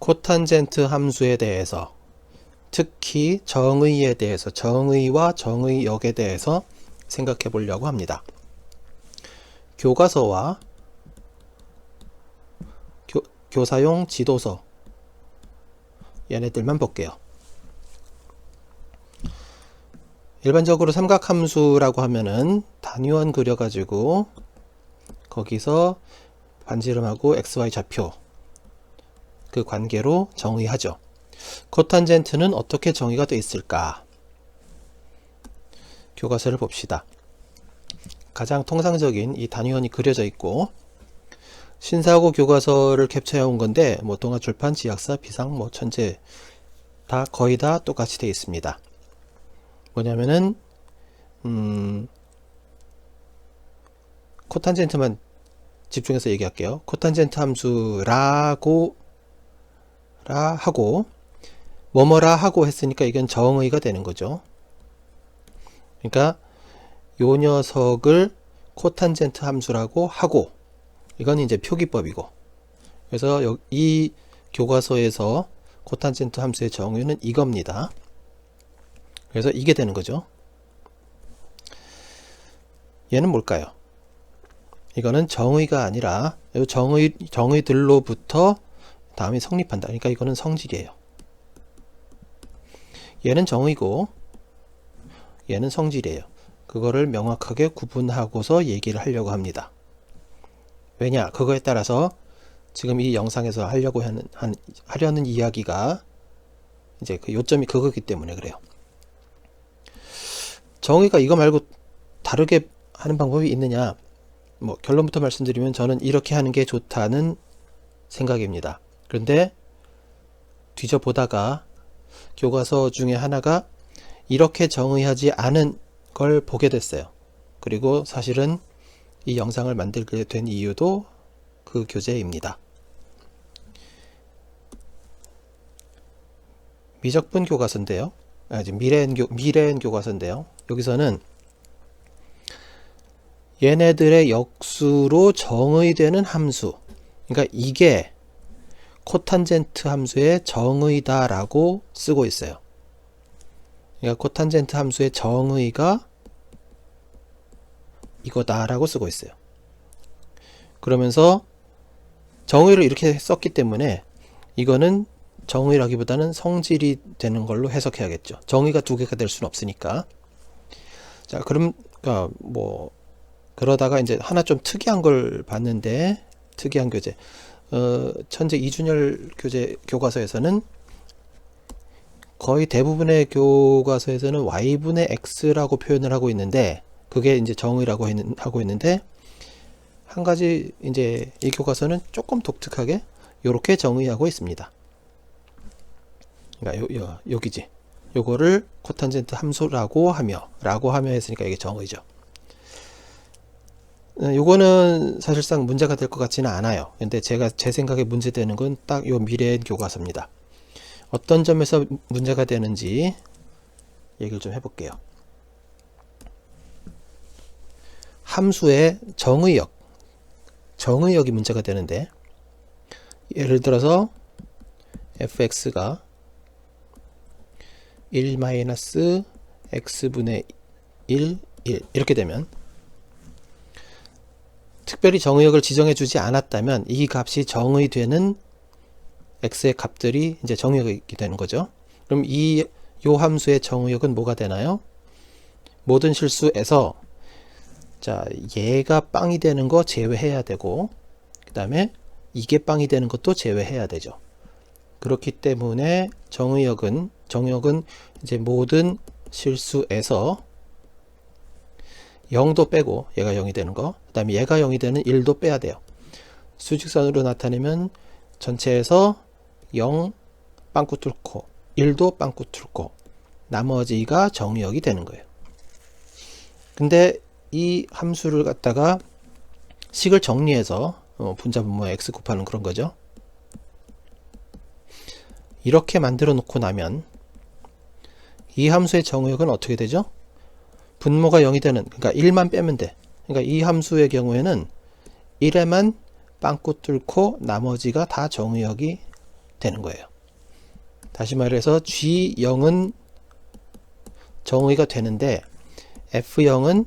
코탄젠트 함수에 대해서, 특히 정의에 대해서, 정의와 정의역에 대해서 생각해 보려고 합니다. 교과서와 교사용 지도서, 얘네들만 볼게요. 일반적으로 삼각함수라고 하면은 단위원 그려가지고 거기서 반지름하고 XY 좌표 그 관계로 정의하죠. 코탄젠트는 어떻게 정의가 되어 있을까? 교과서를 봅시다. 가장 통상적인 이 단위원이 그려져 있고, 신사고 교과서를 캡처해 온 건데 뭐 동아출판, 지약사, 비상, 뭐 천재 다 거의 다 똑같이 되어 있습니다. 뭐냐면은 코탄젠트만 집중해서 얘기할게요. 코탄젠트 함수라고 하고 뭐뭐라 하고 했으니까 이건 정의가 되는 거죠. 그러니까 요 녀석을 코탄젠트 함수라고 하고, 이건 이제 표기법이고, 그래서 이 교과서에서 코탄젠트 함수의 정의는 이겁니다. 그래서 이게 되는 거죠. 얘는 뭘까요? 이거는 정의가 아니라 정의들로부터 다음에 성립한다. 그러니까 이거는 성질이에요. 얘는 정의고 얘는 성질이에요. 그거를 명확하게 구분하고서 얘기를 하려고 합니다. 왜냐? 그거에 따라서 지금 이 영상에서 하려는 이야기가 이제 그 요점이 그거기 때문에 그래요. 정의가 이거 말고 다르게 하는 방법이 있느냐? 뭐 결론부터 말씀드리면 저는 이렇게 하는 게 좋다는 생각입니다. 그런데 뒤져보다가 교과서 중에 하나가 이렇게 정의하지 않은 걸 보게 됐어요. 그리고 사실은 이 영상을 만들게 된 이유도 그 교재입니다. 미적분 교과서인데요. 미래엔 교과서인데요. 여기서는 얘네들의 역수로 정의되는 함수, 그러니까 이게 코탄젠트 함수의 정의다 라고 쓰고 있어요. 그러니까 코탄젠트 함수의 정의가 이거다 라고 쓰고 있어요. 그러면서 정의를 이렇게 썼기 때문에 이거는 정의라기보다는 성질이 되는 걸로 해석해야겠죠. 정의가 두 개가 될 수는 없으니까. 자, 그럼 뭐 그러다가 이제 하나 좀 특이한 걸 봤는데, 특이한 교재, 천재 이준열 교과서에서는 거의 대부분의 교과서에서는 y분의 x라고 표현을 하고 있는데, 그게 이제 정의라고 하고 있는데, 한 가지 이제 이 교과서는 조금 독특하게 이렇게 정의하고 있습니다. 그러니까 여기지. 요거를 코탄젠트 함수라고 하며 했으니까 이게 정의죠. 요거는 사실상 문제가 될 것 같지는 않아요. 근데 제 생각에 문제되는 건 딱 요 미래엔 교과서입니다. 어떤 점에서 문제가 되는지 얘기를 좀 해볼게요. 함수의 정의역이 문제가 되는데, 예를 들어서 fx가 1-x분의 1 이렇게 되면, 특별히 정의역을 지정해 주지 않았다면 이 값이 정의되는 x의 값들이 이제 정의역이 되는 거죠. 그럼 요 함수의 정의역은 뭐가 되나요? 모든 실수에서 자, 얘가 빵이 되는 거 제외해야 되고, 그 다음에 이게 빵이 되는 것도 제외해야 되죠. 그렇기 때문에 정의역은 이제 모든 실수에서 0도 빼고 얘가 0이 되는 거, 그 다음에 얘가 0이 되는 1도 빼야 돼요. 수직선으로 나타내면 전체에서 0 빵꾸 뚫고 1도 빵꾸 뚫고 나머지가 정의역이 되는 거예요. 근데 이 함수를 갖다가 식을 정리해서 분자분모 x 곱하는 그런 거죠. 이렇게 만들어 놓고 나면 이 함수의 정의역은 어떻게 되죠? 분모가 0이 되는, 그러니까 1만 빼면 돼. 그러니까 이 함수의 경우에는 1에만 빵꾸 뚫고 나머지가 다 정의역이 되는 거예요. 다시 말해서 G0은 정의가 되는데 F0은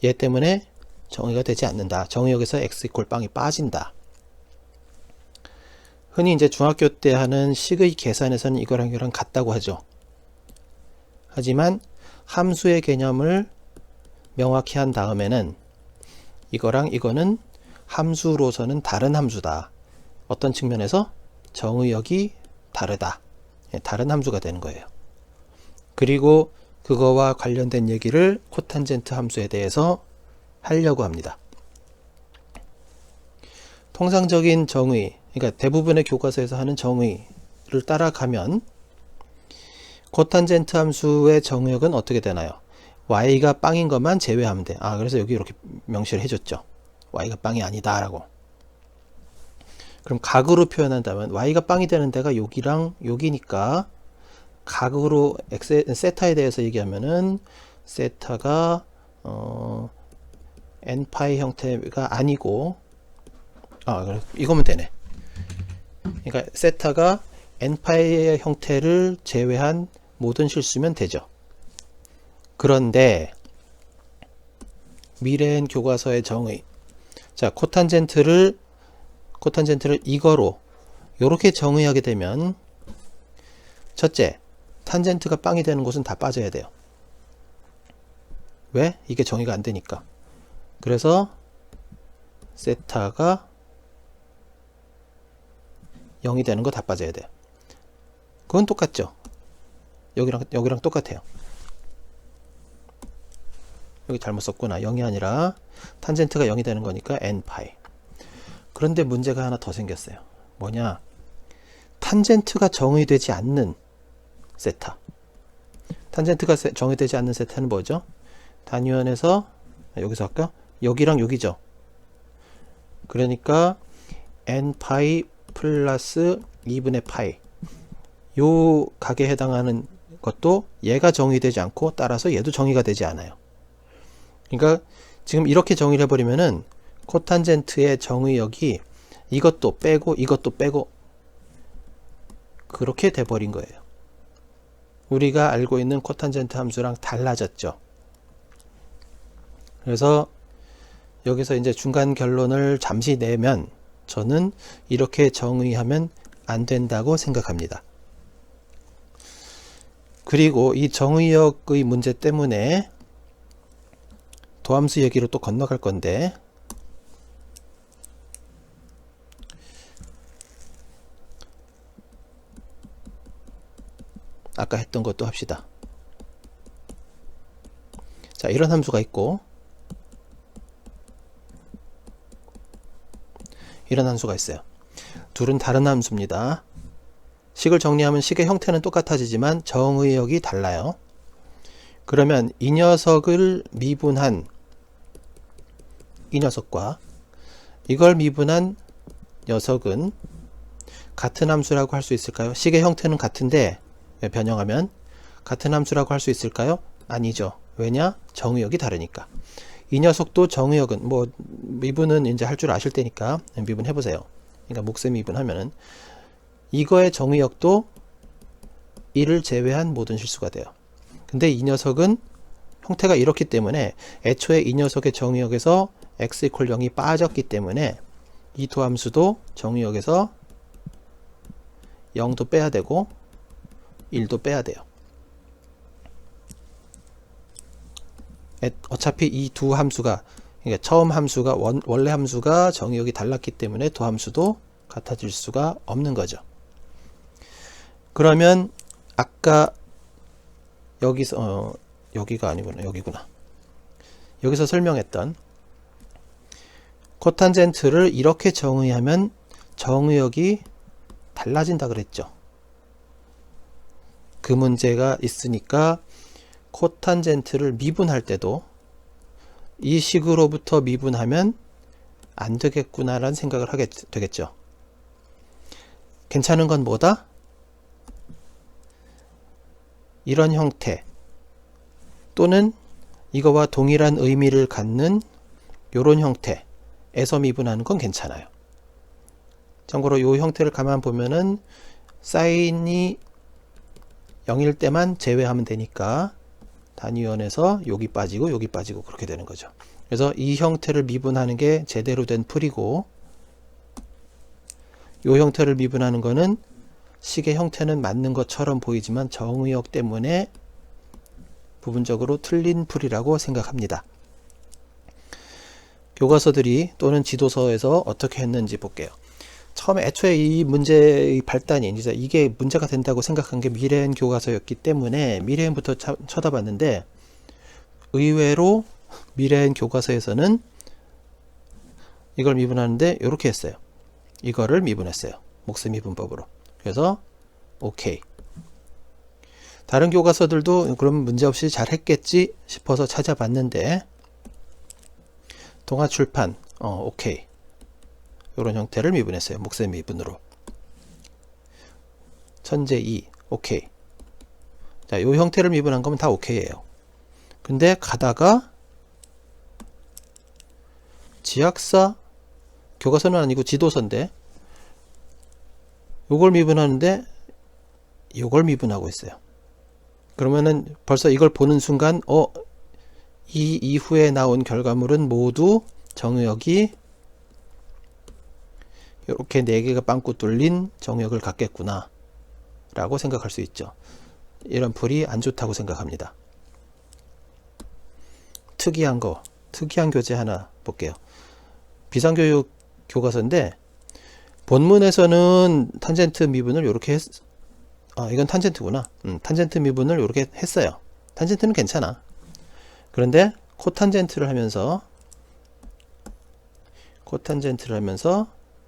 얘 때문에 정의가 되지 않는다. 정의역에서 x 이퀄 빵이 빠진다. 흔히 이제 중학교 때 하는 식의 계산에서는 이거랑 같다고 하죠. 하지만 함수의 개념을 명확히 한 다음에는 이거랑 이거는 함수로서는 다른 함수다. 어떤 측면에서 정의역이 다르다. 다른 함수가 되는 거예요. 그리고 그거와 관련된 얘기를 코탄젠트 함수에 대해서 하려고 합니다. 통상적인 정의, 그러니까 대부분의 교과서에서 하는 정의를 따라가면 코탄젠트 함수의 정의역은 어떻게 되나요? y가 빵인 것만 제외하면 돼. 그래서 여기 이렇게 명시를 해줬죠. y가 빵이 아니다 라고. 그럼 각으로 표현한다면 y가 빵이 되는 데가 여기랑 여기니까 각으로 세타에 대해서 얘기하면은 세타가 n파이 형태가 아니고 이거면 되네. 그러니까 세타가 n파이의 형태를 제외한 모든 실수면 되죠. 그런데 미래엔 교과서의 정의, 자 코탄젠트를 이거로 이렇게 정의하게 되면 첫째, 탄젠트가 빵이 되는 곳은 다 빠져야 돼요. 왜? 이게 정의가 안 되니까. 그래서 세타가 0이 되는 거 다 빠져야 돼요. 그건 똑같죠. 여기랑 똑같아요. 여기 잘못 썼구나. 0이 아니라 탄젠트가 0이 되는 거니까 n파이. 그런데 문제가 하나 더 생겼어요. 뭐냐? 탄젠트가 정의되지 않는 세타. 탄젠트가 정의되지 않는 세타는 뭐죠? 단위원에서 여기서 할까? 여기랑 여기죠. 그러니까 n파이 플러스 2분의 파이. 요 각에 해당하는 것도 얘가 정의되지 않고 따라서 얘도 정의가 되지 않아요. 그러니까 지금 이렇게 정의를 해버리면은 코탄젠트의 정의역이 이것도 빼고 이것도 빼고 그렇게 돼버린 거예요. 우리가 알고 있는 코탄젠트 함수랑 달라졌죠. 그래서 여기서 이제 중간 결론을 잠시 내면 저는 이렇게 정의하면 안 된다고 생각합니다. 그리고 이 정의역의 문제 때문에 도함수 얘기로 또 건너갈 건데 아까 했던 것도 합시다. 자, 이런 함수가 있고 이런 함수가 있어요. 둘은 다른 함수입니다. 식을 정리하면 식의 형태는 똑같아지지만 정의역이 달라요. 그러면 이 녀석을 미분한 이 녀석과 이걸 미분한 녀석은 같은 함수라고 할 수 있을까요? 식의 형태는 같은데 변형하면 같은 함수라고 할 수 있을까요? 아니죠. 왜냐? 정의역이 다르니까. 이 녀석도 정의역은 뭐 미분은 이제 할 줄 아실 테니까 미분 해보세요. 그러니까 몫의 미분 하면은 이거의 정의역도 1을 제외한 모든 실수가 돼요. 근데 이 녀석은 형태가 이렇기 때문에 애초에 이 녀석의 정의역에서 x 이퀄 0이 빠졌기 때문에 이 두 함수도 정의역에서 0도 빼야 되고 1도 빼야 돼요. 어차피 이 두 함수가, 그러니까 처음 함수가 원래 함수가 정의역이 달랐기 때문에 두 함수도 같아질 수가 없는 거죠. 그러면 아까 여기서 여기가 아니구나, 여기구나. 여기서 설명했던 코탄젠트를 이렇게 정의하면 정의역이 달라진다 그랬죠. 그 문제가 있으니까 코탄젠트를 미분할 때도 이 식으로부터 미분하면 안 되겠구나라는 생각을 하게 되겠죠. 괜찮은 건 뭐다? 이런 형태 또는 이거와 동일한 의미를 갖는 이런 형태에서 미분하는 건 괜찮아요. 참고로 이 형태를 가만 보면은 사인이 0일 때만 제외하면 되니까 단위원에서 여기 빠지고 여기 빠지고 그렇게 되는 거죠. 그래서 이 형태를 미분하는 게 제대로 된 풀이고, 이 형태를 미분하는 거는 식의 형태는 맞는 것처럼 보이지만 정의역 때문에 부분적으로 틀린 풀이라고 생각합니다. 교과서들이 또는 지도서에서 어떻게 했는지 볼게요. 처음에 애초에 이 문제의 발단이 이제 이게 문제가 된다고 생각한 게 미래엔 교과서였기 때문에 미래엔부터 쳐다봤는데, 의외로 미래엔 교과서에서는 이걸 미분하는데 이렇게 했어요. 이거를 미분했어요. 몫의 미분법으로. 그래서 오케이. 다른 교과서들도 그럼 문제없이 잘 했겠지 싶어서 찾아봤는데, 동아출판 오케이. 이런 형태를 미분했어요. 몫의 미분으로. 천재 2 오케이. 자, 이 형태를 미분한 거면 다 오케이예요. 근데 가다가 지학사 교과서는 아니고 지도서인데 요걸 미분하는데 요걸 미분하고 있어요. 그러면은 벌써 이걸 보는 순간 이 이후에 나온 결과물은 모두 정의역이 이렇게 4개가 빵꾸 뚫린 정의역을 갖겠구나 라고 생각할 수 있죠. 이런 풀이 안 좋다고 생각합니다. 특이한 교재 하나 볼게요. 비상교육 교과서인데 본문에서는 탄젠트 미분을 이렇게 이건 탄젠트구나. 탄젠트 미분을 이렇게 했어요. 탄젠트는 괜찮아. 그런데 코탄젠트를 하면서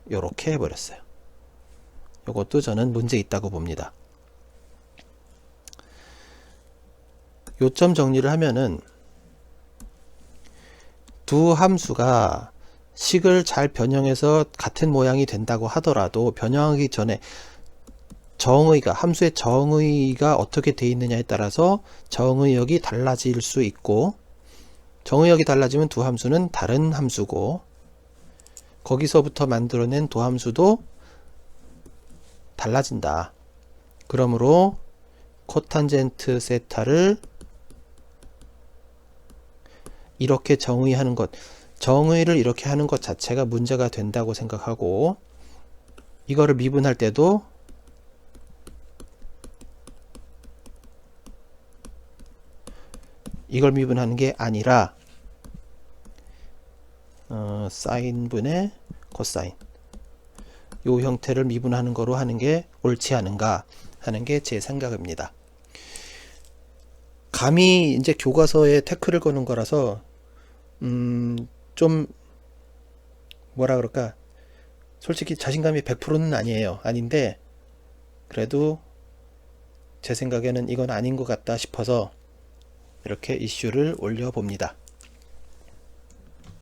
이렇게 해버렸어요. 이것도 저는 문제 있다고 봅니다. 요점 정리를 하면은 두 함수가 식을 잘 변형해서 같은 모양이 된다고 하더라도 변형하기 전에 함수의 정의가 어떻게 되어 있느냐에 따라서 정의역이 달라질 수 있고, 정의역이 달라지면 두 함수는 다른 함수고, 거기서부터 만들어낸 도함수도 달라진다. 그러므로 코탄젠트 세타를 이렇게 정의를 이렇게 하는 것 자체가 문제가 된다고 생각하고, 이거를 미분할 때도 이걸 미분하는 게 아니라 사인분의 코사인 요 형태를 미분하는 거로 하는 게 옳지 않은가 하는 게 제 생각입니다. 감히 이제 교과서에 태클을 거는 거라서 좀 뭐라 그럴까, 솔직히 자신감이 100%는 아닌데 그래도 제 생각에는 이건 아닌 것 같다 싶어서 이렇게 이슈를 올려 봅니다.